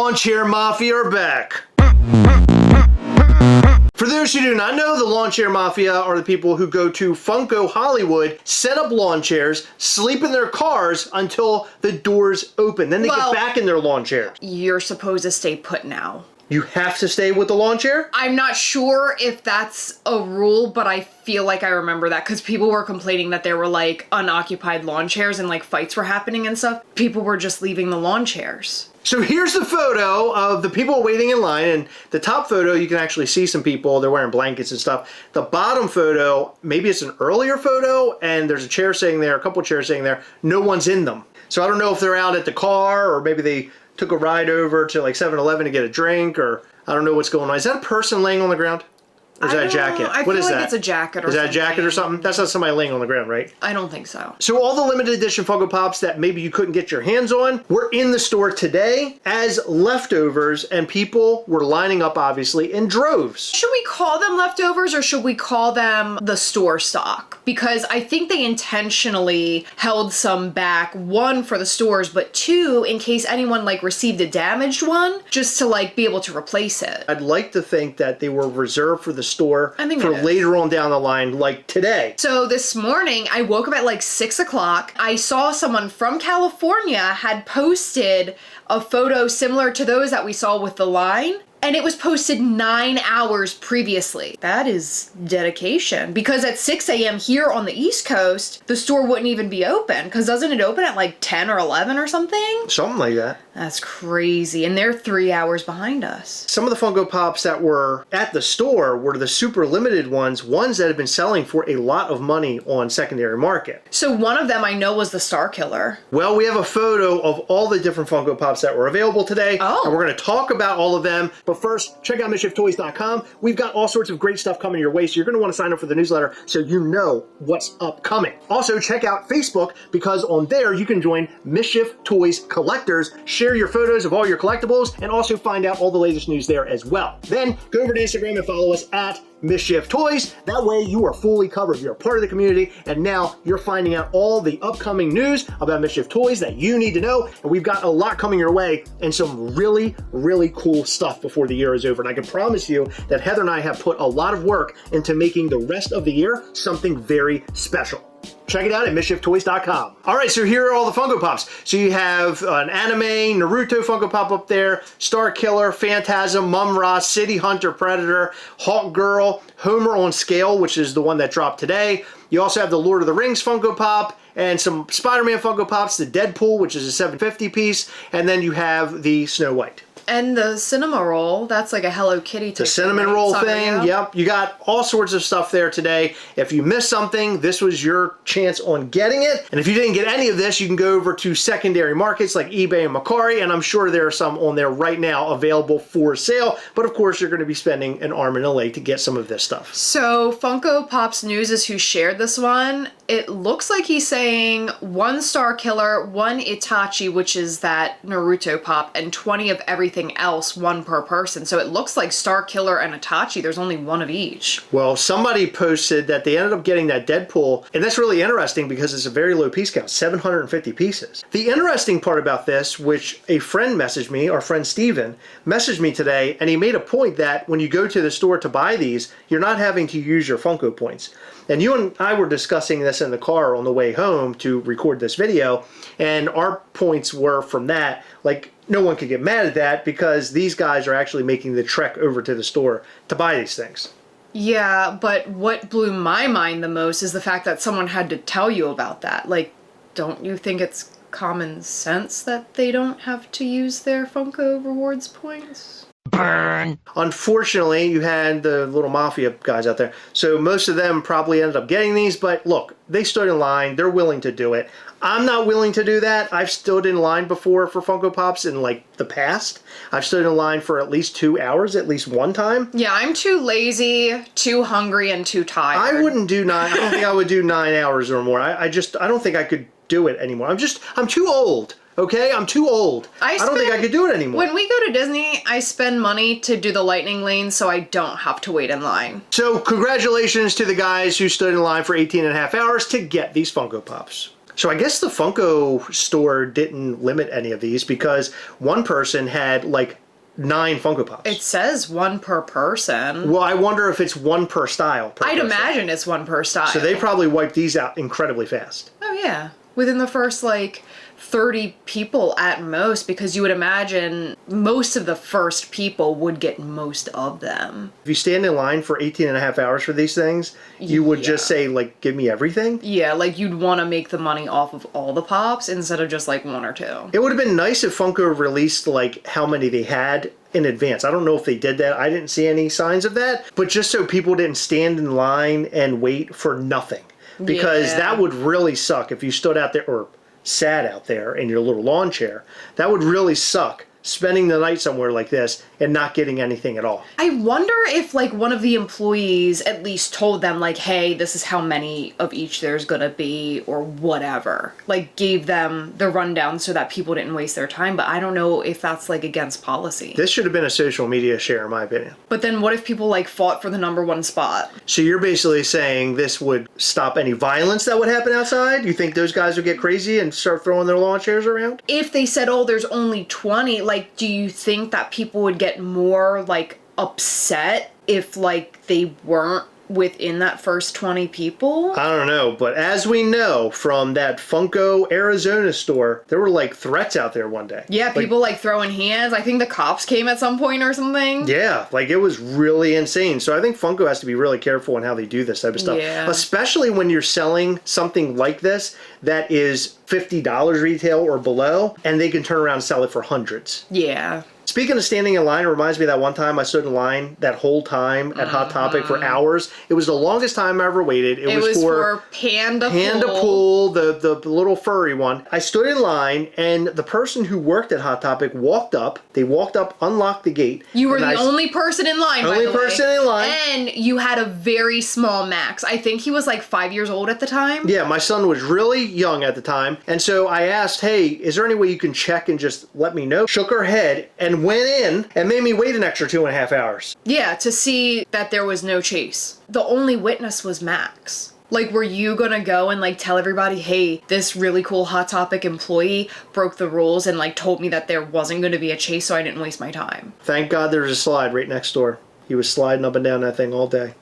lawn chair mafia are back. For those who do not know, the lawn chair mafia are the people who go to Funko Hollywood, set up lawn chairs, sleep in their cars until the doors open. Then they get back in their lawn chair. You're supposed to stay put now. You have to stay with the lawn chair? I'm not sure if that's a rule, but I feel like I remember that because people were complaining that there were like unoccupied lawn chairs and like fights were happening and stuff. People were just leaving the lawn chairs. So here's the photo of the people waiting in line, and the top photo, you can actually see some people, they're wearing blankets and stuff. The bottom photo, maybe it's an earlier photo, and there's a chair sitting there, a couple chairs sitting there, no one's in them. So I don't know if they're out at the car, or maybe they took a ride over to like 7-Eleven to get a drink, or I don't know what's going on. Is that a person laying on the ground? Or is that a jacket? I feel like it's a jacket or something. Is that a jacket or something? That's not somebody laying on the ground, right? I don't think so. So all the limited edition Funko Pops that maybe you couldn't get your hands on were in the store today as leftovers, and people were lining up, obviously, in droves. Should we call them leftovers or should we call them the store stock? Because I think they intentionally held some back, one, for the stores, but two, in case anyone like received a damaged one, just to like be able to replace it. I'd like to think that they were reserved for the store for later on down the line, like today. So this morning, I woke up at like 6 o'clock. I saw someone from California had posted a photo similar to those that we saw with the line. And it was posted 9 hours previously. That is dedication. Because at 6 a.m. here on the East Coast, the store wouldn't even be open. Because doesn't it open at like 10 or 11 or something? Something like that. That's crazy. And they're 3 hours behind us. Some of the Funko Pops that were at the store were the super limited ones that have been selling for a lot of money on secondary market. So one of them I know was the Star Killer. Well, we have a photo of all the different Funko Pops that were available today. Oh. And we're going to talk about all of them. But first, check out MischiefToys.com. We've got all sorts of great stuff coming your way, so you're going to want to sign up for the newsletter so you know what's upcoming. Also, check out Facebook, because on there you can join Mischief Toys Collectors, share your photos of all your collectibles, and also find out all the latest news there as well. Then go over to Instagram and follow us at Mischief Toys. That way you are fully covered. You're a part of the community, and now you're finding out all the upcoming news about Mischief Toys that you need to know. And we've got a lot coming your way and some really, really cool stuff before the year is over. And I can promise you that Heather and I have put a lot of work into making the rest of the year something very special. Check it out at MischiefToys.com. All right, so here are all the Funko Pops. So you have an anime, Naruto Funko Pop up there, Star Killer, Phantasm, Mum-Ra, City Hunter, Predator, Hawk Girl, Homer on scale, which is the one that dropped today. You also have the Lord of the Rings Funko Pop, and some Spider-Man Funko Pops, the Deadpool, which is a 750 piece, and then you have the Snow White. And the cinema roll, that's like a Hello Kitty type. The cinnamon roll thing, yep. You got all sorts of stuff there today. If you missed something, this was your chance on getting it. And if you didn't get any of this, you can go over to secondary markets like eBay and Mercari, and I'm sure there are some on there right now available for sale. But of course, you're going to be spending an arm and a leg to get some of this stuff. So Funko Pop's News is who shared this one. It looks like he's saying 1 Star Killer, 1 Itachi, which is that Naruto pop, and 20 of everything else, 1 per person. So it looks like Star Killer and Itachi, there's only 1 of each. Well, somebody posted that they ended up getting that Deadpool, and that's really interesting because it's a very low piece count, 750 pieces. The interesting part about this, which a friend messaged me, our friend Steven, messaged me today, and he made a point that when you go to the store to buy these, you're not having to use your Funko points. And you and I were discussing this in the car on the way home to record this video, and our points were from that, like, no one could get mad at that because these guys are actually making the trek over to the store to buy these things. Yeah, but what blew my mind the most is the fact that someone had to tell you about that. Like, don't you think it's common sense that they don't have to use their Funko rewards points? Burn. Unfortunately, you had the little mafia guys out there. So most of them probably ended up getting these, but look, they stood in line. They're willing to do it. I'm not willing to do that. I've stood in line before for Funko Pops in like the past. I've stood in line for at least 2 hours, at least one time. Yeah, I'm too lazy, too hungry, and too tired. I wouldn't do 9. I don't think I would do 9 hours or more. I don't think I could do it anymore. I'm too old. Okay, I'm too old. I don't think I could do it anymore. When we go to Disney, I spend money to do the lightning lane so I don't have to wait in line. So congratulations to the guys who stood in line for 18 and a half hours to get these Funko Pops. So I guess the Funko store didn't limit any of these because one person had like 9 Funko Pops. It says 1 per person. Well, I wonder if it's 1 per style. I'd imagine it's 1 per style. So they probably wiped these out incredibly fast. Oh yeah. Within the first like 30 people at most, because you would imagine most of the first people would get most of them. If you stand in line for 18 and a half hours for these things, you would just say, like, give me everything? Yeah, like you'd want to make the money off of all the Pops instead of just like 1 or 2. It would have been nice if Funko released, like, how many they had in advance. I don't know if they did that. I didn't see any signs of that. But just so people didn't stand in line and wait for nothing. Because that would really suck if you stood out there or sat out there in your little lawn chair. That would really suck, spending the night somewhere like this and not getting anything at all. I wonder if like one of the employees at least told them like, hey, this is how many of each there's gonna be or whatever. Like gave them the rundown so that people didn't waste their time, but I don't know if that's like against policy. This should have been a social media share in my opinion. But then what if people like fought for the #1 spot? So you're basically saying this would stop any violence that would happen outside? You think those guys would get crazy and start throwing their lawn chairs around? If they said, oh, there's only 20, like, do you think that people would get more, like, upset if, like, they weren't within that first 20 people? I don't know, but as we know from that Funko Arizona store, there were, like, threats out there one day. Yeah, like, people, like, throwing hands. I think the cops came at some point or something. Yeah, like, it was really insane. So I think Funko has to be really careful in how they do this type of stuff. Yeah. Especially when you're selling something like this that is $50 retail or below, and they can turn around and sell it for hundreds. Yeah. Speaking of standing in line, it reminds me of that one time I stood in line that whole time at Hot Topic for hours. It was the longest time I ever waited. It was for Panda Pool, the little furry one. I stood in line, and the person who worked at Hot Topic walked up. They walked up, unlocked the gate. You were the only person in line, by the way. Only person in line. And you had a very small Max. I think he was like 5 years old at the time. Yeah, my son was really young at the time. And so I asked, hey, is there any way you can check and just let me know? Shook her head and went in and made me wait an extra 2.5 hours. Yeah, to see that there was no chase. The only witness was Max. Like, were you gonna go and, like, tell everybody, hey, this really cool Hot Topic employee broke the rules and, like, told me that there wasn't gonna be a chase so I didn't waste my time? Thank God there's a slide right next door. He was sliding up and down that thing all day.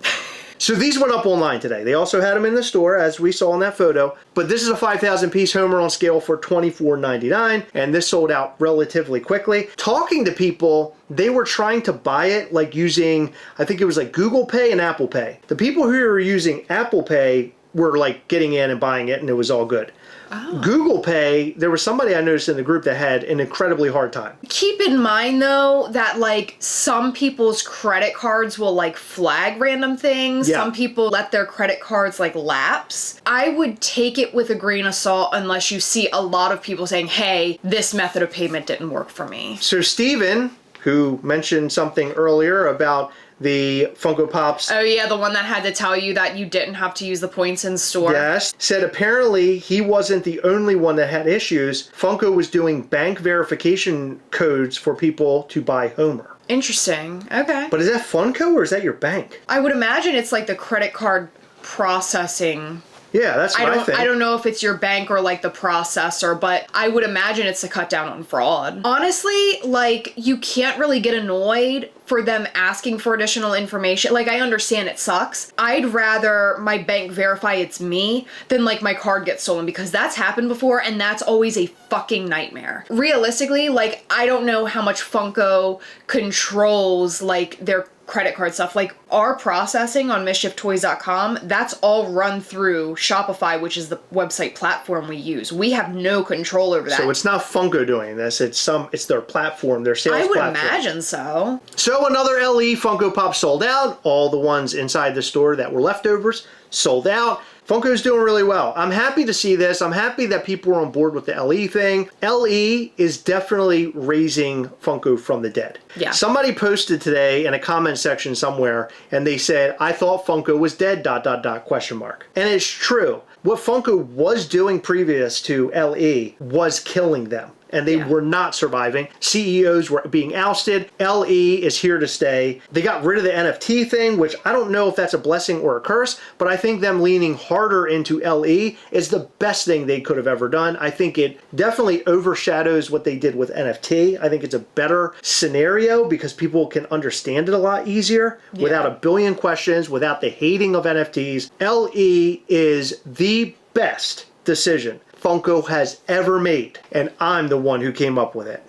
So these went up online today. They also had them in the store, as we saw in that photo. But this is a 5,000 piece Homer on scale for $24.99, and this sold out relatively quickly. Talking to people, they were trying to buy it like using, I think it was like Google Pay and Apple Pay. The people who were using Apple Pay were like getting in and buying it, and it was all good. Oh. Google Pay, there was somebody I noticed in the group that had an incredibly hard time. Keep in mind, though, that, like, some people's credit cards will, like, flag random things. Yeah. Some people let their credit cards, like, lapse. I would take it with a grain of salt unless you see a lot of people saying, hey, this method of payment didn't work for me. So Steven, who mentioned something earlier about the Funko Pops. Oh yeah, the one that had to tell you that you didn't have to use the points in store. Yes. Said apparently he wasn't the only one that had issues. Funko was doing bank verification codes for people to buy Homer. Interesting. Okay. But is that Funko or is that your bank? I would imagine it's like the credit card processing. Yeah, that's what I think. I don't know if it's your bank or like the processor, but I would imagine it's to cut down on fraud. Honestly, like, you can't really get annoyed for them asking for additional information. Like, I understand it sucks. I'd rather my bank verify it's me than like my card gets stolen, because that's happened before and that's always a fucking nightmare. Realistically, like, I don't know how much Funko controls like their credit card stuff. Like, our processing on MischiefToys.com, that's all run through Shopify, which is the website platform we use. We have no control over that. So it's not Funko doing this, it's their platform, their sales platform. I would imagine so. So another LE Funko Pop sold out. All the ones inside the store that were leftovers sold out. Funko's doing really well. I'm happy to see this. I'm happy that people are on board with the LE thing. LE is definitely raising Funko from the dead. Yeah. Somebody posted today in a comment section somewhere, and they said, I thought Funko was dead, ... And it's true. What Funko was doing previous to LE was killing them. and they Yeah. were not surviving. CEOs were being ousted. LE is here to stay. They got rid of the NFT thing, which I don't know if that's a blessing or a curse, but I think them leaning harder into LE is the best thing they could have ever done. I think it definitely overshadows what they did with NFT. I think it's a better scenario because people can understand it a lot easier without a billion questions, without the hating of NFTs. LE is the best decision Funko has ever made, and I'm the one who came up with it.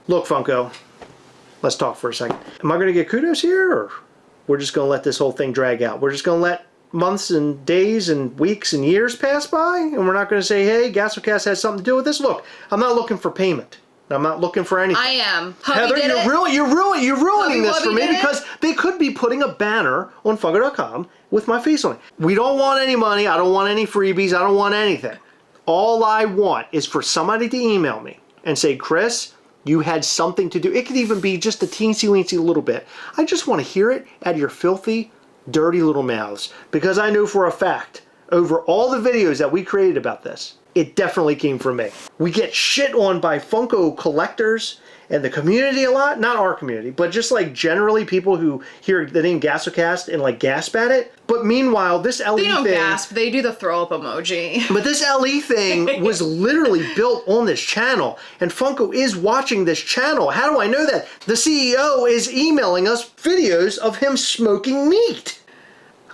Look, Funko, let's talk for a second. Am I going to get kudos here, or we're just going to let this whole thing drag out? We're just going to let months and days and weeks and years pass by, and we're not going to say, hey, Gastlecast has something to do with this? Look, I'm not looking for payment. I'm not looking for anything. I am. Heather, you're ruining this for me because they could be putting a banner on Funko.com with my face on it. We don't want any money. I don't want any freebies. I don't want anything. All I want is for somebody to email me and say, Chris, you had something to do. It could even be just a teensy-weensy little bit. I just want to hear it out of your filthy, dirty little mouths because I know for a fact over all the videos that we created about this, it definitely came from me. We get shit on by Funko collectors and the community a lot. Not our community, but just like generally people who hear the name Gastlecast and like gasp at it. But meanwhile, this LE They don't thing... gasp, they do the throw up emoji. But this LE thing was literally built on this channel, and Funko is watching this channel. How do I know that? The CEO is emailing us videos of him smoking meat.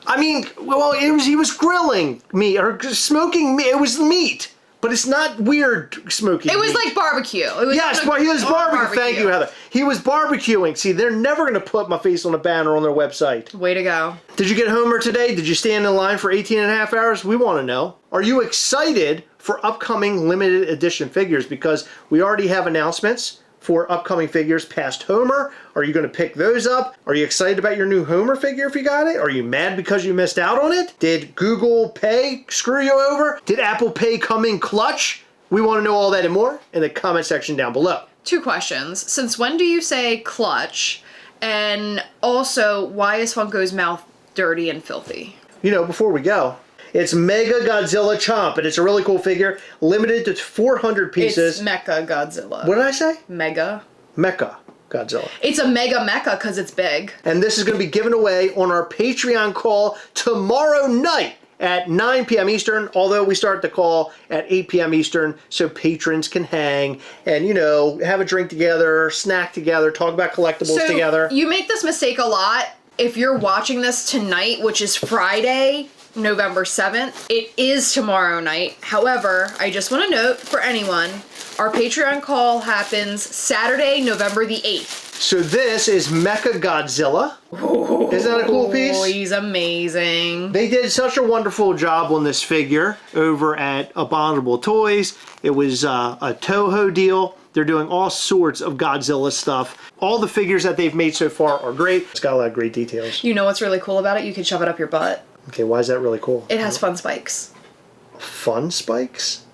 I mean, well, he was grilling meat or smoking meat. It was meat, but it's not weird smoking. It was meat. like barbecue. It was Yes, but he was barbecuing. Thank you, Heather. He was barbecuing. See, they're never going to put my face on a banner on their website. Way to go. Did you get Homer today? Did you stand in line for 18 and a half hours? We want to know. Are you excited for upcoming limited edition figures? Because we already have announcements for upcoming figures past Homer. Are you going to pick those up? Are you excited about your new Homer figure if you got it? Are you mad because you missed out on it? Did Google Pay screw you over? Did Apple Pay come in clutch? We want to know all that and more in the comment section down below. 2 questions. Since when do you say clutch? And also, why is Funko's mouth dirty and filthy? You know, before we go, it's Mega Godzilla Chomp, and it's a really cool figure, limited to 400 pieces. It's Mecha Godzilla. What did I say? Mega. Mecha Godzilla. It's a mega mecha because it's big. And this is going to be given away on our Patreon call tomorrow night at 9 p.m. Eastern, although we start the call at 8 p.m. Eastern so patrons can hang and, you know, have a drink together, snack together, talk about collectibles together. You make this mistake a lot. If you're watching this tonight, which is Friday, November 7th, it is tomorrow night. However, I just want to note for anyone, our Patreon call happens Saturday, November the 8th. So this is Mecha Godzilla. Isn't that a cool piece? Oh, he's amazing. They did such a wonderful job on this figure over at Abominable Toys. It was a Toho deal. They're doing all sorts of Godzilla stuff. All the figures that they've made so far are great. It's got a lot of great details. You know what's really cool about it? You can shove it up your butt. Okay, why is that really cool? It has fun spikes. Fun spikes?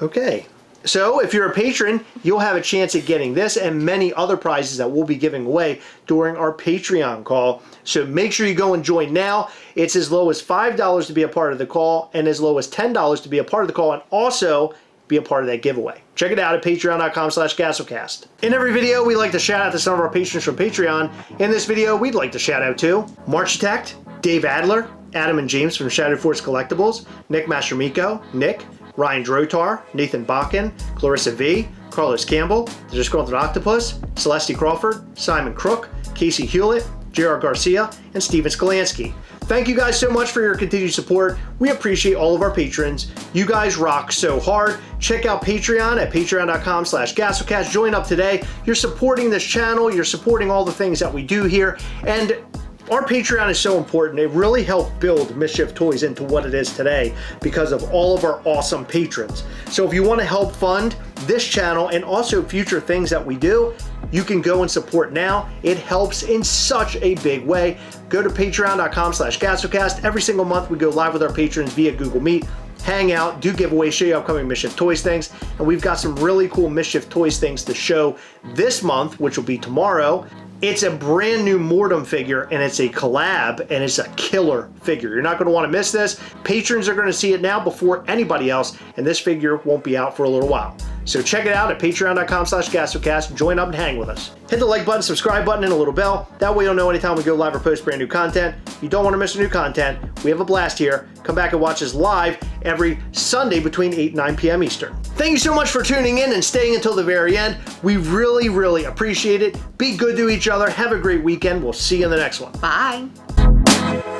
Okay. So if you're a patron, you'll have a chance at getting this and many other prizes that we'll be giving away during our Patreon call. So make sure you go and join now. It's as low as $5 to be a part of the call and as low as $10 to be a part of the call and also be a part of that giveaway. Check it out at patreon.com/Gastlecast. In every video, we like to shout out to some of our patrons from Patreon. In this video, we'd like to shout out to Marchitect, Dave Adler, Adam and James from Shadow Force Collectibles, Nick Mastramico, Nick, Ryan Drotar, Nathan Bakken, Clarissa V, Carlos Campbell, The Disgruntled Octopus, Celeste Crawford, Simon Crook, Casey Hewlett, J.R. Garcia, and Steven Skolansky. Thank you guys so much for your continued support. We appreciate all of our patrons. You guys rock so hard. Check out Patreon at patreon.com/Gastlecast. Join up today. You're supporting this channel. You're supporting all the things that we do here. And our Patreon is so important. It really helped build Mischief Toys into what it is today because of all of our awesome patrons. So if you want to help fund this channel and also future things that we do, you can go and support now. It helps in such a big way. Go to patreon.com/Gastlecast. Every single month we go live with our patrons via Google Meet, hang out, do giveaways, show you upcoming Mischief Toys things, and we've got some really cool Mischief Toys things to show this month, which will be tomorrow. It's a brand new Mortem figure, and it's a collab, and it's a killer figure. You're not going to want to miss this. Patrons are going to see it now before anybody else, and this figure won't be out for a little while. So check it out at patreon.com/Gastlecast. Join up and hang with us. Hit the like button, subscribe button, and a little bell. That way you'll know anytime we go live or post brand new content. If you don't want to miss the new content, we have a blast here. Come back and watch us live every Sunday between 8 and 9 p.m. Eastern. Thank you so much for tuning in and staying until the very end. We really, really appreciate it. Be good to each other. Have a great weekend. We'll see you in the next one. Bye.